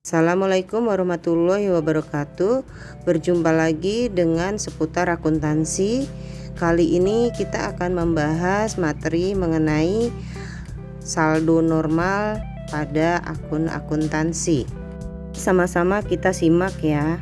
Assalamualaikum warahmatullahi wabarakatuh. Berjumpa lagi dengan seputar akuntansi. Kali ini kita akan membahas materi mengenai saldo normal pada akun akuntansi. Sama-sama kita simak ya.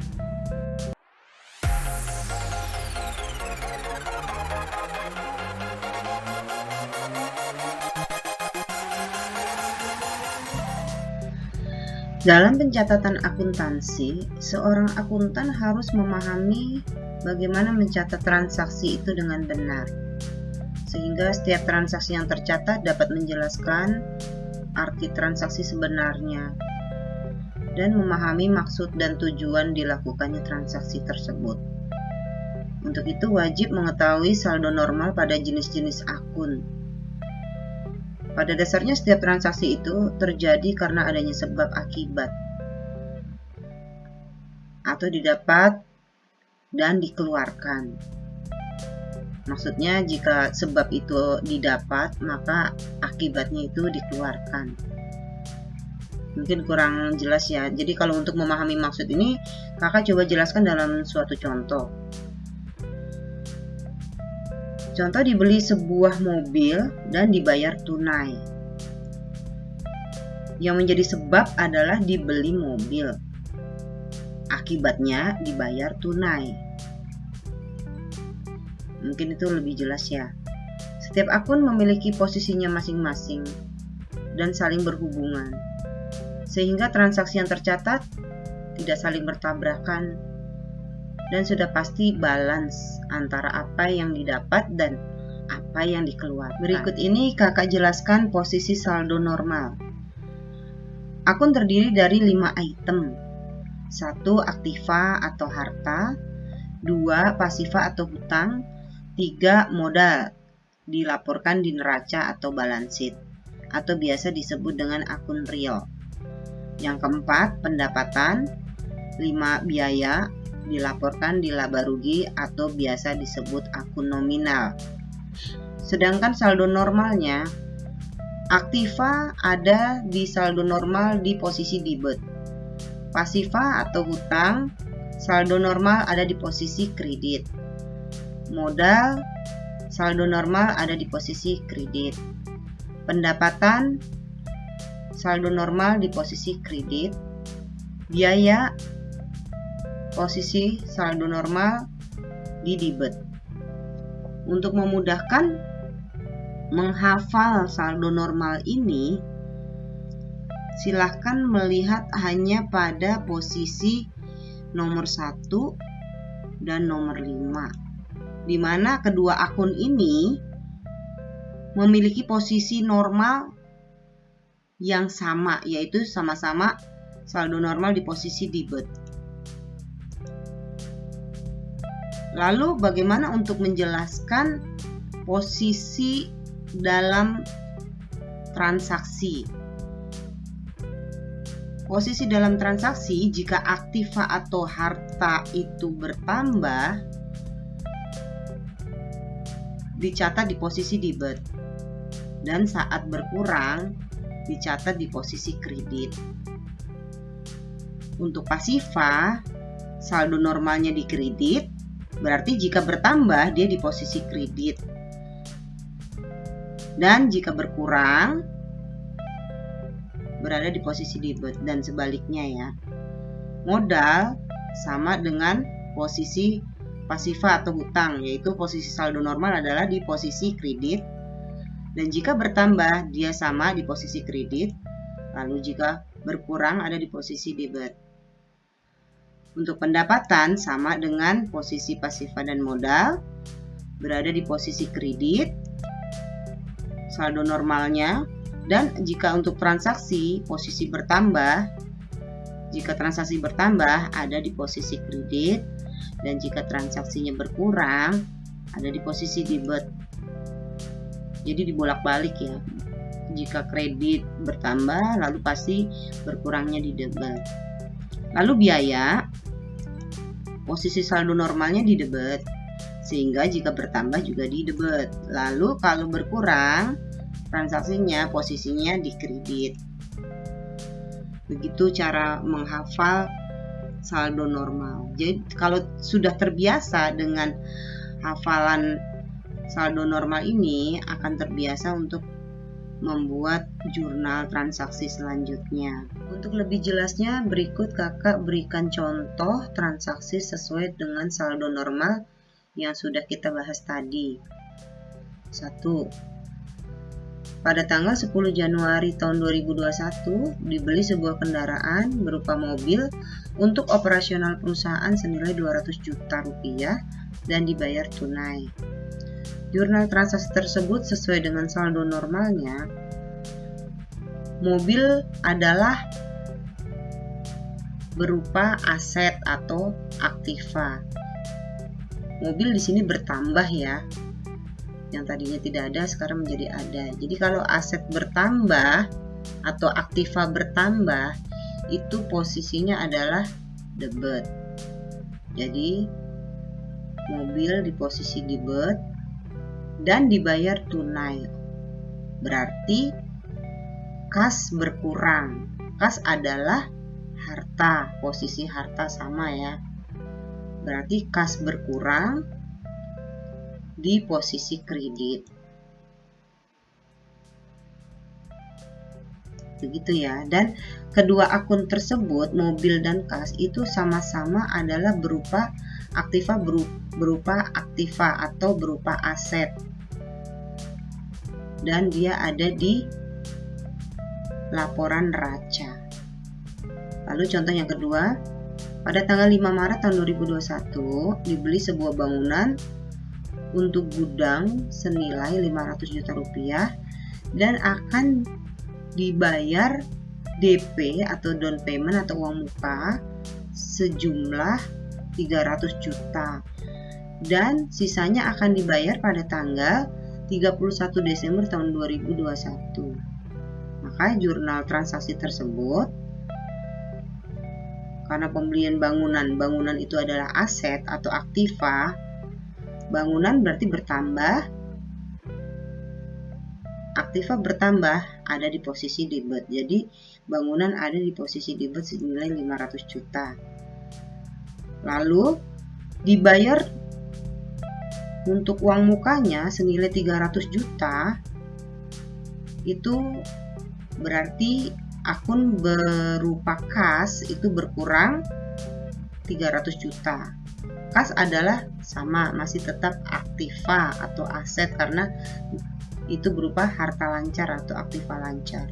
Dalam pencatatan akuntansi, seorang akuntan harus memahami bagaimana mencatat transaksi itu dengan benar, sehingga setiap transaksi yang tercatat dapat menjelaskan arti transaksi sebenarnya dan memahami maksud dan tujuan dilakukannya transaksi tersebut. Untuk itu wajib mengetahui saldo normal pada jenis-jenis akun. Pada dasarnya setiap transaksi itu terjadi karena adanya sebab akibat atau didapat dan dikeluarkan. Maksudnya jika sebab itu didapat, maka akibatnya itu dikeluarkan. Mungkin kurang jelas ya. Jadi kalau untuk memahami maksud ini, kakak coba jelaskan dalam suatu contoh. Contoh, dibeli sebuah mobil dan dibayar tunai. Yang menjadi sebab adalah dibeli mobil. Akibatnya dibayar tunai. Mungkin itu lebih jelas ya. Setiap akun memiliki posisinya masing-masing dan saling berhubungan, sehingga transaksi yang tercatat tidak saling bertabrakan dan sudah pasti balance antara apa yang didapat dan apa yang dikeluarkan. Berikut ini kakak jelaskan posisi saldo normal. Akun terdiri dari 5 item. 1. Aktiva atau harta. 2. Pasiva atau hutang. 3. Modal, dilaporkan di neraca atau balance sheet, atau biasa disebut dengan akun real. Yang keempat, pendapatan. 5. Biaya, dilaporkan di laba rugi atau biasa disebut akun nominal. Sedangkan saldo normalnya, aktiva ada di saldo normal di posisi debit. Pasiva atau hutang, saldo normal ada di posisi kredit. Modal, saldo normal ada di posisi kredit. Pendapatan, saldo normal di posisi kredit. Biaya, posisi saldo normal di debit. Untuk memudahkan menghafal saldo normal ini, silahkan melihat hanya pada posisi nomor 1 dan nomor 5, di mana kedua akun ini memiliki posisi normal yang sama, yaitu sama-sama saldo normal di posisi debit. Lalu bagaimana untuk menjelaskan posisi dalam transaksi? Posisi dalam transaksi jika aktiva atau harta itu bertambah, dicatat di posisi debit, dan saat berkurang dicatat di posisi kredit. Untuk pasiva, saldo normalnya di kredit, berarti jika bertambah dia di posisi kredit, dan jika berkurang berada di posisi debit, dan sebaliknya ya. Modal sama dengan posisi pasiva atau hutang, yaitu posisi saldo normal adalah di posisi kredit, dan jika bertambah dia sama di posisi kredit, lalu jika berkurang ada di posisi debit. Untuk pendapatan sama dengan posisi pasiva dan modal, berada di posisi kredit, saldo normalnya, dan jika untuk transaksi posisi bertambah, jika transaksi bertambah ada di posisi kredit, dan jika transaksinya berkurang ada di posisi debit. Jadi dibolak-balik ya. Jika kredit bertambah lalu pasti berkurangnya di debit. Lalu biaya, posisi saldo normalnya di debit, sehingga jika bertambah juga di debit. Lalu kalau berkurang transaksinya posisinya di kredit. Begitu cara menghafal saldo normal. Jadi kalau sudah terbiasa dengan hafalan saldo normal ini, akan terbiasa untuk membuat jurnal transaksi selanjutnya. Untuk lebih jelasnya, berikut kakak berikan contoh transaksi sesuai dengan saldo normal yang sudah kita bahas tadi. 1. Pada tanggal 10 Januari tahun 2021, dibeli sebuah kendaraan berupa mobil untuk operasional perusahaan senilai 200 juta rupiah dan dibayar tunai. Jurnal transaksi tersebut sesuai dengan saldo normalnya. Mobil adalah berupa aset atau aktiva. Mobil di sini bertambah ya. Yang tadinya tidak ada sekarang menjadi ada. Jadi kalau aset bertambah atau aktiva bertambah, itu posisinya adalah debit. Jadi mobil di posisi debit dan dibayar tunai. Berarti kas berkurang. Kas adalah harta, posisi harta sama ya. Berarti kas berkurang di posisi kredit. Begitu ya. Dan kedua akun tersebut, mobil dan kas, itu sama-sama adalah berupa aktiva atau berupa aset. Dan dia ada di laporan neraca. Lalu contoh yang kedua, pada tanggal 5 Maret tahun 2021 dibeli sebuah bangunan untuk gudang senilai 500 juta rupiah dan akan dibayar DP atau down payment atau uang muka sejumlah 300 juta dan sisanya akan dibayar pada tanggal 31 Desember tahun 2021. Maka jurnal transaksi tersebut, karena pembelian bangunan itu adalah aset atau aktiva, bangunan berarti bertambah, aktiva bertambah, ada di posisi debit. Jadi bangunan ada di posisi debit senilai 500 juta. Lalu dibayar untuk uang mukanya senilai 300 juta, itu berarti akun berupa kas itu berkurang 300 juta. Kas adalah sama, masih tetap aktiva atau aset karena itu berupa harta lancar atau aktiva lancar.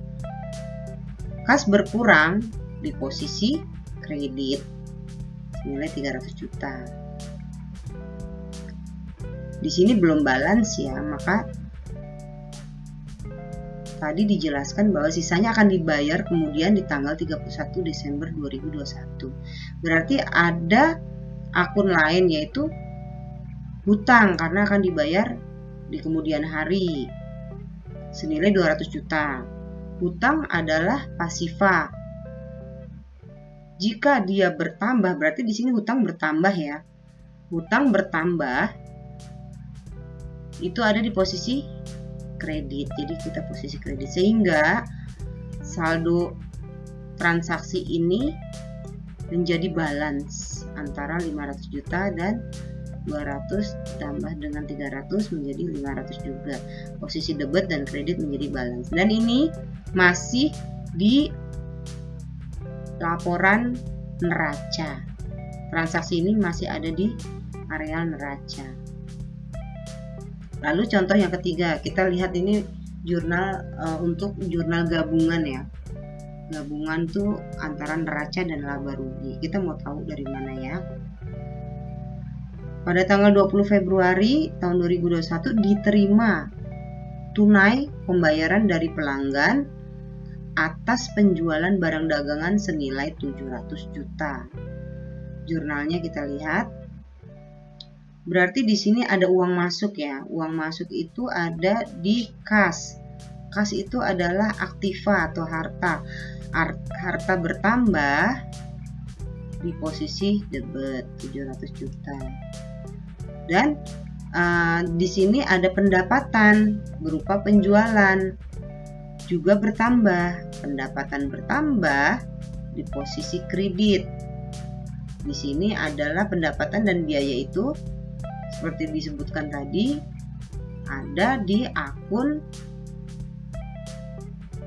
Kas berkurang di posisi kredit senilai 300 juta. Di sini belum balance ya, maka tadi dijelaskan bahwa sisanya akan dibayar kemudian di tanggal 31 Desember 2021. Berarti ada akun lain yaitu hutang karena akan dibayar di kemudian hari senilai 200 juta. Hutang adalah pasiva. Jika dia bertambah, berarti di sini hutang bertambah ya. Hutang bertambah itu ada di posisi kredit. Jadi kita posisi kredit sehingga saldo transaksi ini menjadi balance antara 500 juta dan 200 ditambah dengan 300 menjadi 500 juga. Posisi debit dan kredit menjadi balance. Dan ini masih di laporan neraca. Transaksi ini masih ada di areal neraca. Lalu contoh yang ketiga, kita lihat ini jurnal untuk jurnal gabungan ya. Gabungan tuh antara neraca dan laba rugi. Kita mau tahu dari mana ya. Pada tanggal 20 Februari tahun 2021 diterima tunai pembayaran dari pelanggan atas penjualan barang dagangan senilai 700 juta. Jurnalnya kita lihat. Berarti di sini ada uang masuk ya. Uang masuk itu ada di kas. Kas itu adalah aktiva atau harta. Harta bertambah di posisi debit 700 juta. Dan di sini ada pendapatan berupa penjualan. juga bertambah. Pendapatan bertambah di posisi kredit. Di sini adalah pendapatan dan biaya itu seperti disebutkan tadi ada di akun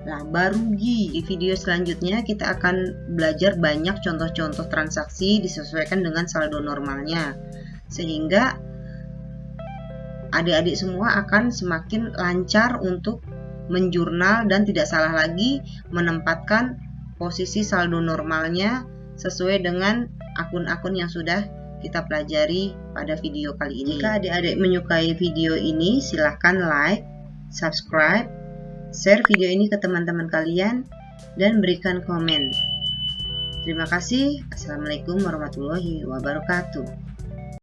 laba rugi. Di video selanjutnya kita akan belajar banyak contoh-contoh transaksi disesuaikan dengan saldo normalnya, sehingga adik-adik semua akan semakin lancar untuk menjurnal dan tidak salah lagi menempatkan posisi saldo normalnya sesuai dengan akun-akun yang sudah kita pelajari pada video kali ini. Jika adik-adik menyukai video ini, silahkan like, subscribe, share video ini ke teman-teman kalian, dan berikan komen. Terima kasih. Assalamualaikum warahmatullahi wabarakatuh.